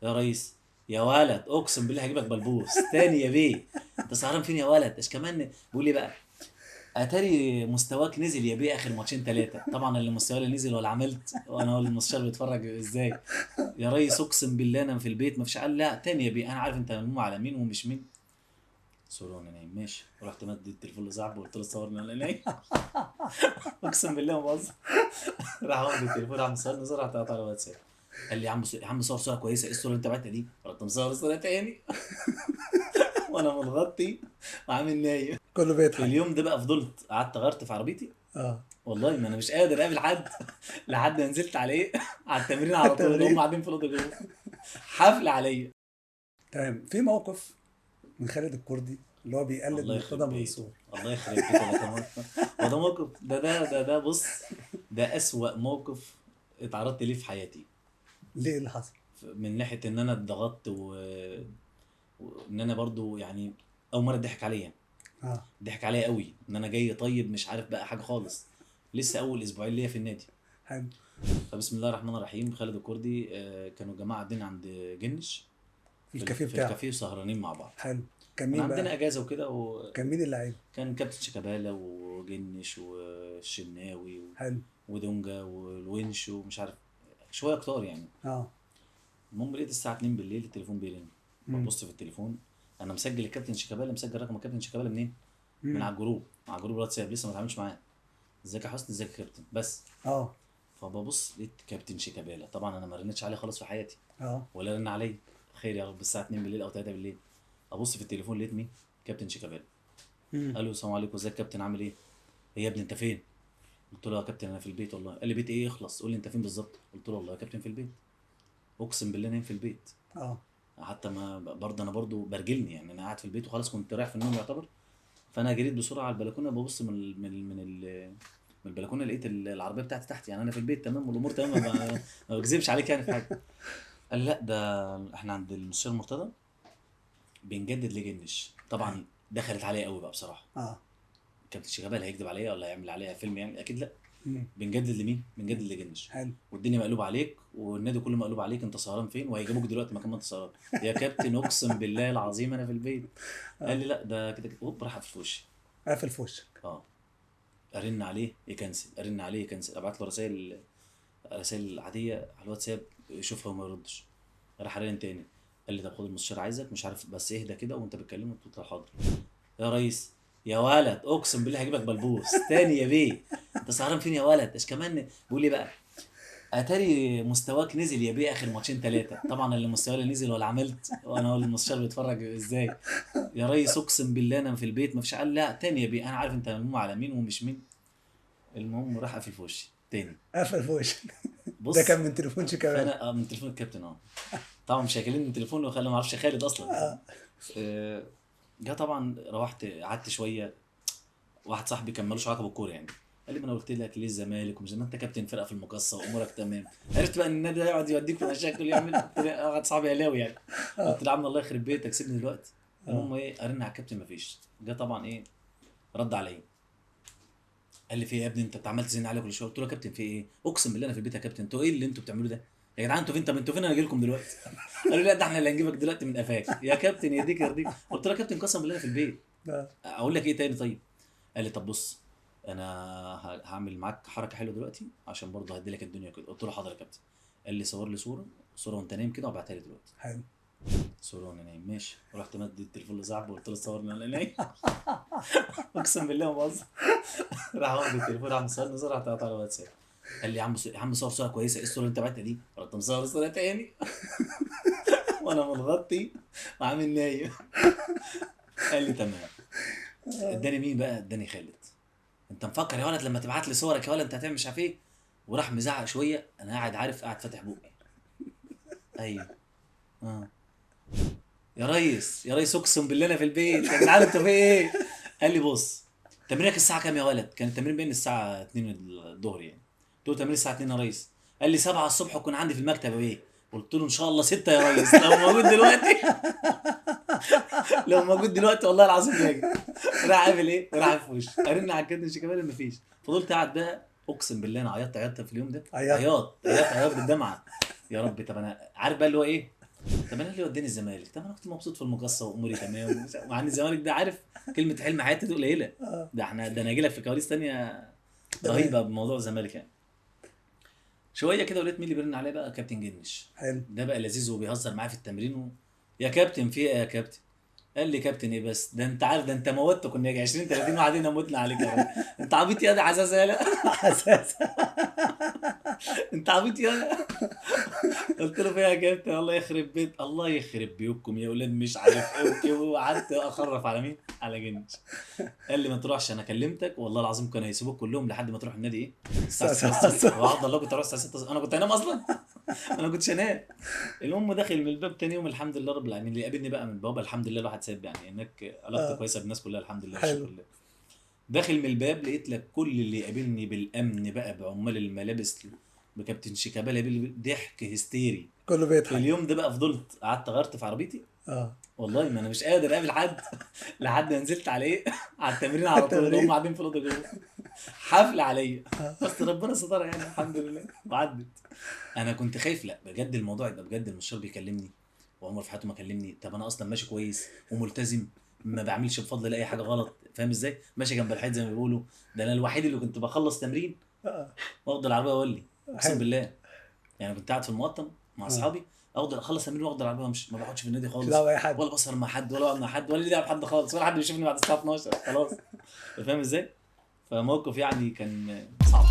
يا ريس، يا ولد اقسم بالله هجيبك بلبوس تاني يا بيه. انت سهران فين يا ولد؟ ايش كمان بيقول لي بقى، اتاري مستواك نزل يا بيه اخر ماتشين ثلاثه. طبعا اللي مستواي اللي نزل ولا عملت، وانا هو المستشار بيتفرج ازاي. يا ريس اقسم بالله انا في البيت ما فيش. قال لا تاني يا بيه، انا عارف انت ملموم على مين ومش مين. صورة وانا نايم ماشي. رحت مد التليفون لصاحبي وقلت له صورني وانا نايم. اقسم بالله ما بهزر. راح واخد التليفون، راح مصورني صورة، رحت قاطع على الواتساب. قال لي يا عم صور صورة كويسة، ايه الصورة اللي انت بعتها دي؟ رحت مصور صورة تاني. وانا متغطي وعامل نايم. كله في بيضحك. اليوم ده بقى فضلت قعدت غيرت في عربيتي. اه. والله ما انا مش قادر اقابل حد. لحد ما نزلت عليه على التمرين على طول، هم التمرين. قاعدين في الاوضه جوه. حفل عليا. تمام. في موقف من خالد الكردي اللي هو بيقلد الله مرتضى يخرب بيته، منصور. الله يخرب بيته. ده كان موقف، هو ده موقف، ده بص، ده اسوأ موقف اتعرضت ليه في حياتي. ليه اللي حصل؟ من ناحيه ان انا اتضغطت وان انا برضو يعني اول مره ضحك عليا. اه. ضحك عليا قوي ان انا جاي طيب مش عارف بقى حاجه خالص. لسه اول اسبوعين ليا في النادي. حلو. فبسم الله الرحمن الرحيم. خالد الكردي كانوا جماعه قاعدين عند جنش في الكافيه في بتاعه. الكافيه سهرانين مع بعض. حلو. كان كان مين عندنا بقى؟ اجازه وكده، وكان كان مين اللعيبه؟ كابتن شيكابالا وجنش والشناوي حلو. ودونجا والونش ومش عارف، شويه كتار يعني. اه. المهم لقيت الساعه 2 بالليل التليفون بيرن. امم. ببص في التليفون، انا مسجل الكابتن شيكابالا، مسجل رقم الكابتن شيكابالا منين؟ من امم. على الجروب، على جروب الواتساب، لسه ما اتعاملش معاه. ازيك يا حسني، ازيك يا كابتن بس. اه. فببص لقيت كابتن شيكابالا. طبعا انا ما رنتش عليه خالص في حياتي، اه. ولا رن عليا. خير يا رب الساعه 2 بالليل او 3 بالليل. ابص في التليفون لقيت مين؟ كابتن شيكابالا. امم. قال له السلام عليكم، ازيك يا كابتن، عامل ايه؟ ايه يا ابني انت فين؟ قلت له يا كابتن انا في البيت والله. قال لي بيت ايه؟ يخلص قول لي انت فين بالظبط. قلت له والله يا كابتن في البيت، اقسم بالله نايم في البيت. اه. حتى ما برضه انا برضه برجلني يعني، انا قاعد في البيت وخلاص كنت رايح في النوم يعتبر. فانا جريت بسرعه على البلكونه، ببص من البلكونه لقيت العربيه بتاعتي تحت. يعني انا في البيت تمام والامور تمام، ما بكذبش عليك يعني في حاجه. قال لي لا ده احنا عند المستشار مرتضى بنجدد لجنش. حلو. طبعا دخلت عليا قوي بقى بصراحه. اه. كابتن شيكابالا هيكذب عليا ولا هيعمل عليها فيلم يعني؟ اكيد لا. امم. بنجدد لمين؟ بنجدد لجنش. حلو. والدنيا مقلوبه عليك والنادي كله مقلوب عليك، انت سهران فين؟ وهيجيبوك دلوقتي مكان ما انت سهران. يا كابتن اقسم بالله العظيم انا في البيت. قال اه. لي لا ده كده كده، هوب راح في وشي. قافل في وشك. اه. ارن عليه يكنسل، ارن عليه يكنسل، ابعت له رسائل عاديه على الواتساب يشوفها وما يردش. راح رن تاني. قال لي طب خد المستشار عايزك مش عارف، بس اهدى كده وانت بتكلمه. قلت له حاضر. يا ريس، يا ولد اقسم بالله هجيبك بلبوس تاني يا بيه. انت سهران فين يا ولد؟ ايش كمان بيقول لي بقى، اتاري مستواك نزل يا بيه اخر ماتشين ثلاثه. طبعا اللي مستواي اللي نزل ولا عملت، وانا هو المستشار بيتفرج ازاي. يا ريس اقسم بالله انا في البيت ما فيش. قال لا تاني يا بيه، انا عارف انت ملموم على مين ومش مين. المهم راح قافل في وشي تاني. قافل في وشك. ده كان بص، من تليفون شيكابالا. فانا من تليفون الكابتن اه. طبعا مش هيكلمني من تليفونه وخلي ما اعرفش خالد اصلا يعني. اه. آه، جه طبعا روحت قعدت شويه. واحد صاحبي كان ملوش علاقه بالكوره يعني، قال لي ما انا قلت لك ليه الزمالك ومش ما انت كابتن فرقه في المقصه وامورك تمام. عرفت بقى ان النادي ده يقعد يوديك في مشاكل يعمل. قلت له واحد صاحبي اهلاوي يعني. قلت له يا عم الله يخرب بيتك سيبني دلوقتي. اه. المهم ايه، ارن على الكابتن مفيش. جه طبعا ايه، رد عليا. قال لي في ايه يا ابني انت عمال تزن عليا كل شويه. قلت له يا كابتن في ايه؟ اقسم بالله انا في البيت يا كابتن. انتوا ايه اللي انتوا بتعملوه ده يا جدعان؟ انتوا فين؟ طب انتوا فين؟ انا اجي لكم دلوقتي. قالوا لي لا ده احنا اللي هنجيبك دلوقتي من قفاك يا كابتن يهديك يرضيك. قلت له يا كابتن قسما بالله انا في البيت. اه. اقول لك ايه تاني طيب؟ قال لي طب بص، انا هعمل معاك حركه حلوه دلوقتي عشان برضه هدي لك الدنيا كده. قلت له حاضر يا كابتن. قال لي صور لي صوره وانت نايم كده وابعتها لي دلوقتي. حلو. صوره وانا نايم ماشي. رحت مد التليفون لصاحبي وقلت له صورني وانا نايم. اقسم بالله ما بهزر. راح واخد التليفون، راح مصورني صوره، رحت قاطع على الواتساب. قال لي يا عم صور صوره كويسه، ايه الصوره اللي انت بعتها دي؟ رحت مصور صوره تاني. وانا متغطي وعامل نايم. قال لي تمام. اداني مين بقى؟ اداني خالد. انت مفكر يا ولد لما تبعت لي صورك يا ولد انت هتعمل مش عارف ايه؟ وراح مزعق شويه. انا قاعد عارف، قاعد فاتح بوقي. ايوه. اه. يا ريس، يا ريس اقسم بالله انا في البيت يا جدعان انتوا في ايه؟ قال لي بص، تمرينك الساعه كام يا ولد؟ كان التمرين بين الساعه 2 الظهر يعني. قلت له تمرين الساعه 2 يا ريس. قال لي 7 الصبح اكون عندي في المكتب يا بيه. قلت له ان شاء الله 6 يا ريس لو موجود دلوقتي. لو موجود دلوقتي والله العظيم باجي. راح قافل ايه؟ راح في وشي. ارن على الكابتن شيكابالا مفيش. فضلت قاعد بقى، اقسم بالله انا عيطت في اليوم ده. عيطت. عياط بالدمعه. يا رب طب انا عارف بقى اللي هو ايه، طب انا اللي وداني الزمالك، طب انا كنت مبسوط في المقصه واموري تمام، مع ان الزمالك ده عارف كلمه حلم حياتي دي قليله. ده انا هاجي لك في كواليس تانية تمام. رهيبه بموضوع الزمالك يعني. شويه كده ولقيت مين اللي بيرن عليا بقى؟ كابتن جنش. حلو. ده بقى لذيذ وبيهزر معايا في التمرين يا كابتن في ايه يا كابتن؟ قال لي كابتن ايه بس؟ ده انت عارف، ده انت موتت، كنا يجي 20 30 واحد هنا متنا عليك يا راجل. انت عبيط يا ده عزازه. اساسا. انت عبيط يا. قلت له فيها يا كابتن؟ الله يخرب بيت، الله يخرب بيوتكم يا ولاد مش عارف ايه وكده، وقعدت اخرف على مين؟ على جنش. قال لي ما تروحش، انا كلمتك والله العظيم كانوا هيسيبوك كلهم لحد ما تروح النادي ايه الساعه 6 الصبح. وعد الله كنت اروح الساعه 6 انا كنت هنام اصلا. انا كنتش هنام. المهم داخل من الباب تاني يوم الحمد لله رب العالمين، اللي قابلني بقى من البوابه الحمد لله الواحد ساب يعني هناك علاقته كويسه بالناس كلها الحمد لله والشكر حلو. لله. داخل من الباب لقيت لك كل اللي يقابلني بالامن بقى، بعمال الملابس، بكابتن شيكابالا، ضحك هستيري. كله في بيضحك. اليوم ده بقى فضلت قعدت غيرت في عربيتي، اه. والله ما انا مش قادر اقابل حد لحد ما نزلت عليه على التمرين على طول، هم التمرين. قاعدين في الاوضه جوه حفل عليا. بس ربنا ستر يعني الحمد لله وعدت. انا كنت خايف لا بجد الموضوع يبقى بجد المستشار بيكلمني وعمر في حياته ما كلمني، طب انا اصلا ماشي كويس وملتزم، ما بعملش بفضل الله اي حاجه غلط، فاهم ازاي؟ ماشي جنب الحيط زي ما بيقولوا. ده انا الوحيد اللي كنت بخلص تمرين اه. واخد العربيه واقول لي اقسم حلو. بالله. يعني كنت قاعد في المقطم مع اه. اصحابي، افضل اخلص تمرين واخد العربيه وامشي، ما بقعدش في النادي مش خالص، دعوه اي حد. ولا بسهر مع حد ولا اقعد مع حد ولا لي دعوه بحد خالص، ولا حد بيشوفني بعد الساعه 12 خلاص. فاهم ازاي؟ فموقف يعني كان صعب.